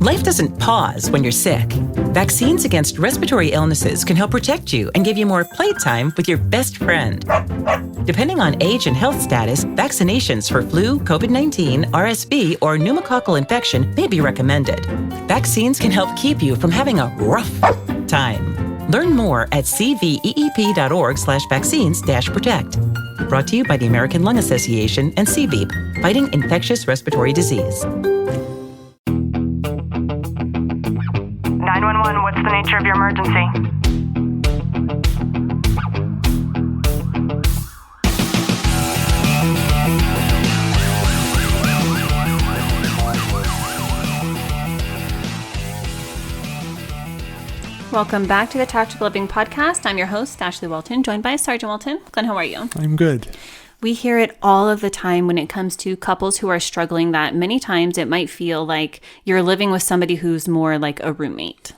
Life doesn't pause when you're sick. Vaccines against respiratory illnesses can help protect you and give you more playtime with your best friend. Depending on age and health status, vaccinations for flu, COVID-19, RSV, or pneumococcal infection may be recommended. Vaccines can help keep you from having a rough time. Learn more at cveep.org/vaccines-protect. Brought to you by the American Lung Association and CVEEP, fighting infectious respiratory disease. 911, what's the nature of your emergency? Welcome back to the Tactical Living Podcast. I'm your host, Ashley Walton, joined by Sergeant Walton. Glenn, how are you? I'm good. We hear it all of the time when it comes to couples who are struggling, that many times it might feel like you're living with somebody who's more like a roommate.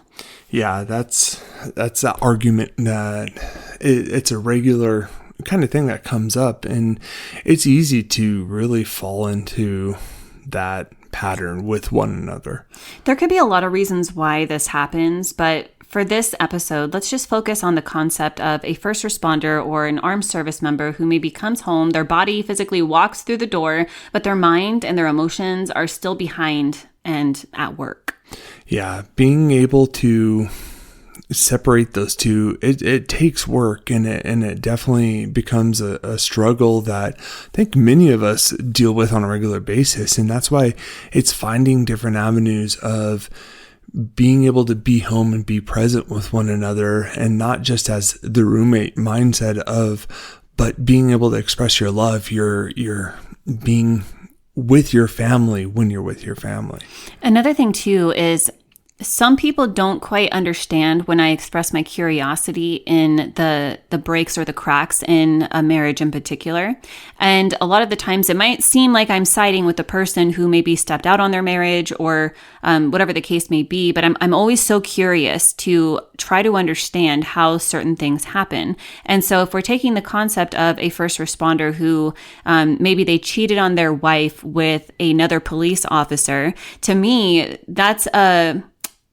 Yeah, that's that argument that it's a regular kind of thing that comes up, and it's easy to really fall into that pattern with one another. There could be a lot of reasons why this happens, but for this episode, let's just focus on the concept of a first responder or an armed service member who maybe comes home, their body physically walks through the door, but their mind and their emotions are still behind and at work. Yeah, being able to separate those two, it takes work, and it definitely becomes a struggle that I think many of us deal with on a regular basis. And that's why it's finding different avenues of being able to be home and be present with one another, and not just as the roommate mindset but being able to express your love, your being with your family when you're with your family. Another thing too is some people don't quite understand when I express my curiosity in the breaks or the cracks in a marriage in particular. And a lot of the times it might seem like I'm siding with the person who maybe stepped out on their marriage or whatever the case may be. But I'm always so curious to try to understand how certain things happen. And so if we're taking the concept of a first responder who maybe they cheated on their wife with another police officer, to me, that's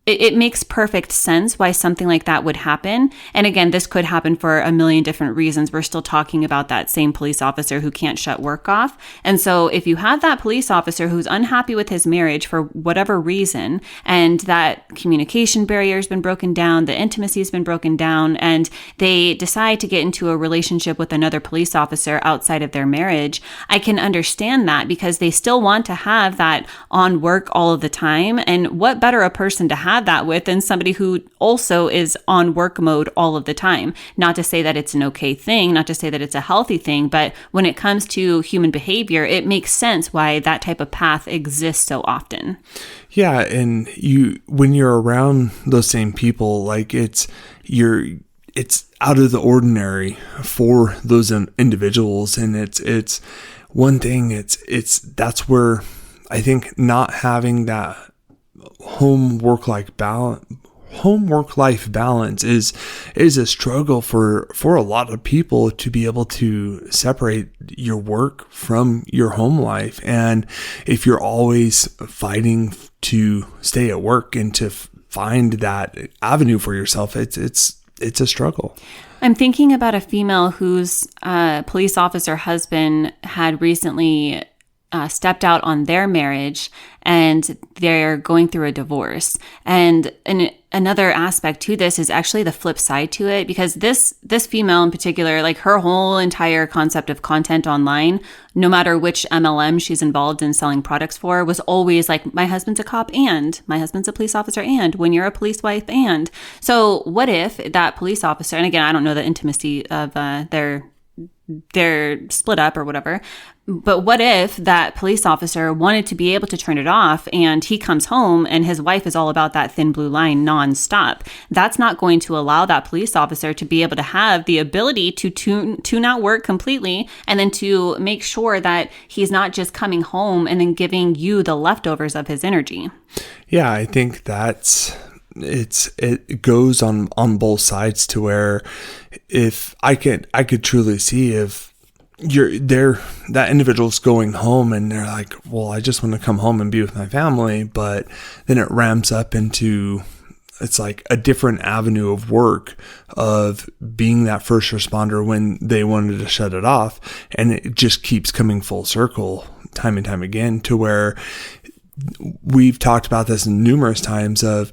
it makes perfect sense why something like that would happen. And again, this could happen for a million different reasons. We're still talking about that same police officer who can't shut work off. And so if you have that police officer who's unhappy with his marriage for whatever reason, and that communication barrier has been broken down, the intimacy has been broken down, and they decide to get into a relationship with another police officer outside of their marriage, I can understand that because they still want to have that on work all of the time. And what better a person to have that with than somebody who also is on work mode all of the time. Not to say that it's an okay thing, not to say that it's a healthy thing, but when it comes to human behavior, it makes sense why that type of path exists so often. Yeah, and when you're around those same people, like it's out of the ordinary for those individuals, and it's one thing. It's that's where I think not having that home work life balance is a struggle for a lot of people to be able to separate your work from your home life. And if you're always fighting to stay at work and to find that avenue for yourself, it's a struggle. I'm thinking about a female whose police officer husband had recently stepped out on their marriage, and they're going through a divorce. And another aspect to this is actually the flip side to it, because this female in particular, like her whole entire concept of content online, no matter which MLM she's involved in selling products for, was always like, my husband's a cop and my husband's a police officer and when you're a police wife and. So what if that police officer, and again, I don't know the intimacy of they're split up or whatever. But what if that police officer wanted to be able to turn it off and he comes home and his wife is all about that thin blue line nonstop? That's not going to allow that police officer to be able to have the ability to tune out work completely, and then to make sure that he's not just coming home and then giving you the leftovers of his energy. Yeah, I think it goes on both sides, to where if I could truly see if that individual's going home and they're like, well, I just want to come home and be with my family. But then it ramps up into, it's like a different avenue of work of being that first responder when they wanted to shut it off. And it just keeps coming full circle time and time again, to where we've talked about this numerous times of,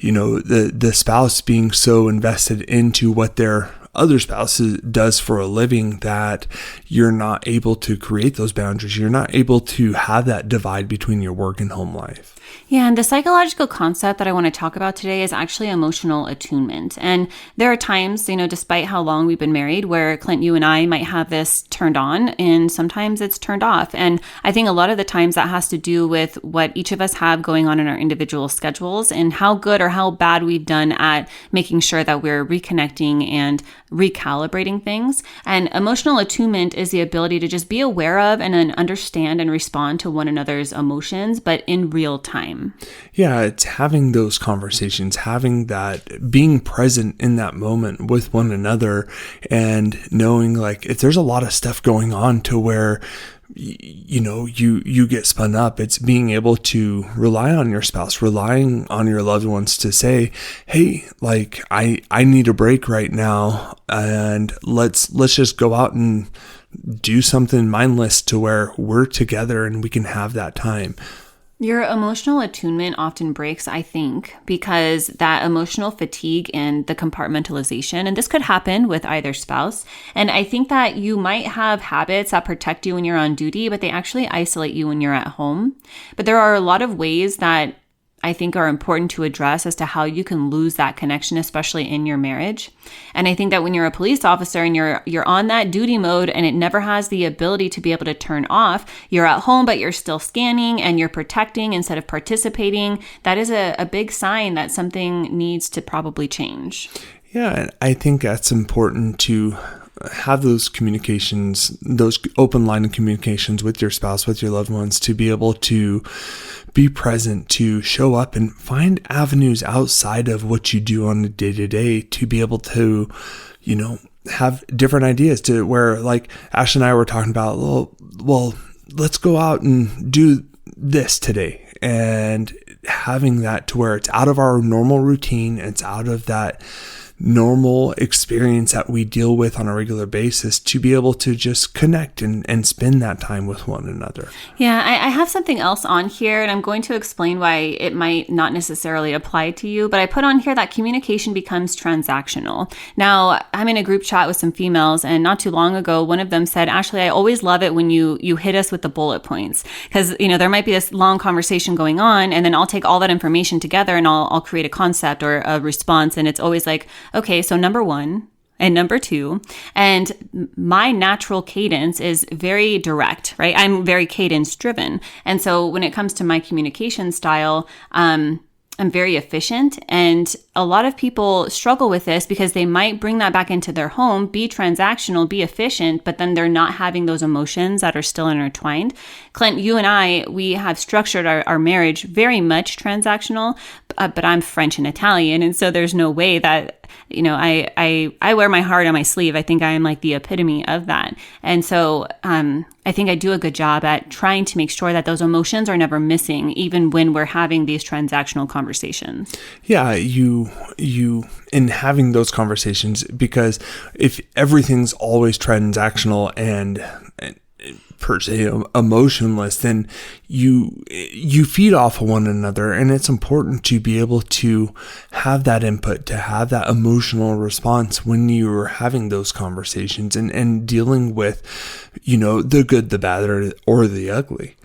the spouse being so invested into what their other spouse does for a living that you're not able to create those boundaries. You're not able to have that divide between your work and home life. Yeah, and the psychological concept that I want to talk about today is actually emotional attunement. And there are times, despite how long we've been married, where Clint, you and I might have this turned on, and sometimes it's turned off. And I think a lot of the times that has to do with what each of us have going on in our individual schedules and how good or how bad we've done at making sure that we're reconnecting and recalibrating things. And emotional attunement is the ability to just be aware of and then understand and respond to one another's emotions, but in real time. Yeah, it's having those conversations, having that, being present in that moment with one another, and knowing like if there's a lot of stuff going on to where you get spun up, it's being able to rely on your spouse, relying on your loved ones to say, hey, like I need a break right now, and let's just go out and do something mindless to where we're together and we can have that time. Your emotional attunement often breaks, I think, because that emotional fatigue and the compartmentalization, and this could happen with either spouse. And I think that you might have habits that protect you when you're on duty, but they actually isolate you when you're at home. But there are a lot of ways that I think are important to address as to how you can lose that connection, especially in your marriage. And I think that when you're a police officer and you're on that duty mode and it never has the ability to be able to turn off, you're at home, but you're still scanning and you're protecting instead of participating. That is a big sign that something needs to probably change. Yeah, and I think that's important to have those communications, those open line of communications with your spouse, with your loved ones, to be able to be present, to show up and find avenues outside of what you do on a day-to-day to be able to, have different ideas, to where, like Ash and I were talking about, well, let's go out and do this today, and having that to where it's out of our normal routine, it's out of that normal experience that we deal with on a regular basis, to be able to just connect and spend that time with one another. Yeah, I have something else on here, and I'm going to explain why it might not necessarily apply to you, but I put on here that communication becomes transactional. Now, I'm in a group chat with some females, and not too long ago, one of them said, Ashley, I always love it when you hit us with the bullet points, because, there might be this long conversation going on, and then I'll take all that information together and I'll create a concept or a response, and it's always like, okay, so number one and number two, and my natural cadence is very direct, right? I'm very cadence driven. And so when it comes to my communication style, I'm very efficient, and a lot of people struggle with this because they might bring that back into their home, be transactional, be efficient, but then they're not having those emotions that are still intertwined. Clint, you and I, we have structured our marriage very much transactional, but I'm French and Italian, and so there's no way that, I wear my heart on my sleeve. I think I am like the epitome of that. And so I think I do a good job at trying to make sure that those emotions are never missing, even when we're having these transactional conversations. Yeah, you in having those conversations, because if everything's always transactional and per se emotionless, then you feed off of one another, and it's important to be able to have that input, to have that emotional response when you're having those conversations and dealing with, the good, the bad, or the ugly.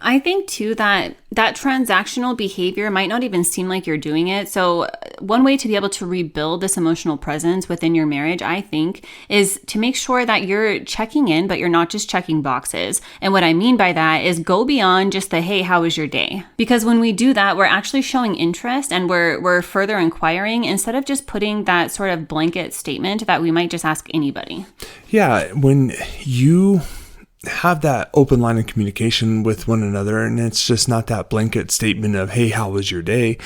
I think too that transactional behavior might not even seem like you're doing it. So one way to be able to rebuild this emotional presence within your marriage, I think, is to make sure that you're checking in, but you're not just checking boxes. And what I mean by that is go beyond just the, hey, how was your day? Because when we do that, we're actually showing interest and we're further inquiring instead of just putting that sort of blanket statement that we might just ask anybody. Yeah, when you have that open line of communication with one another, and it's just not that blanket statement of, hey, how was your day?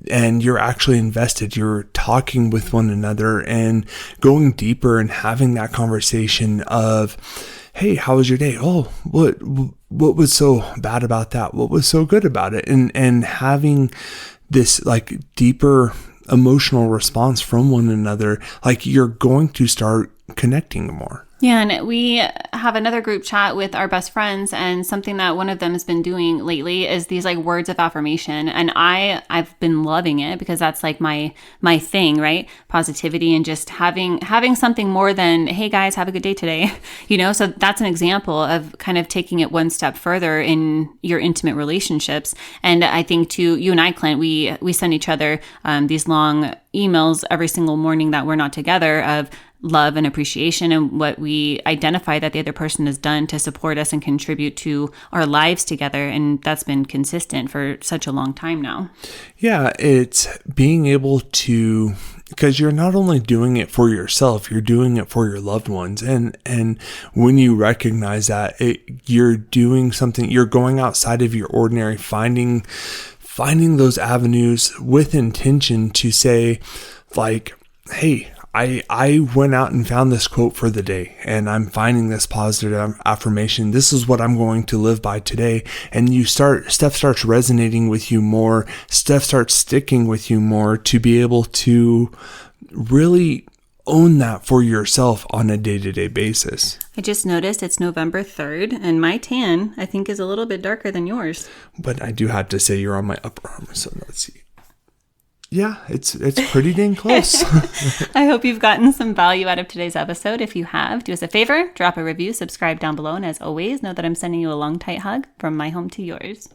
And you're actually invested, you're talking with one another and going deeper and having that conversation of, hey, how was your day? Oh, what was so bad about that? What was so good about it? And having this like deeper emotional response from one another, like you're going to start connecting more. Yeah, and we have another group chat with our best friends, and something that one of them has been doing lately is these like words of affirmation. And I've been loving it because that's like my thing, right? Positivity and just having something more than, hey guys, have a good day today. So that's an example of kind of taking it one step further in your intimate relationships. And I think too, you and I, Clint, we send each other these long emails every single morning that we're not together of love and appreciation and what we identify that the other person has done to support us and contribute to our lives together. And that's been consistent for such a long time now. Yeah, it's being able to, because you're not only doing it for yourself, you're doing it for your loved ones. And when you recognize that, you're doing something, you're going outside of your ordinary, finding those avenues with intention to say like, hey, I went out and found this quote for the day, and I'm finding this positive affirmation. This is what I'm going to live by today. And stuff starts resonating with you more. Stuff starts sticking with you more to be able to really own that for yourself on a day-to-day basis. I just noticed it's November 3rd, and my tan, I think, is a little bit darker than yours. But I do have to say you're on my upper arm, so let's see. Yeah, it's pretty dang close. I hope you've gotten some value out of today's episode. If you have, do us a favor, drop a review, subscribe down below, and as always, know that I'm sending you a long, tight hug from my home to yours.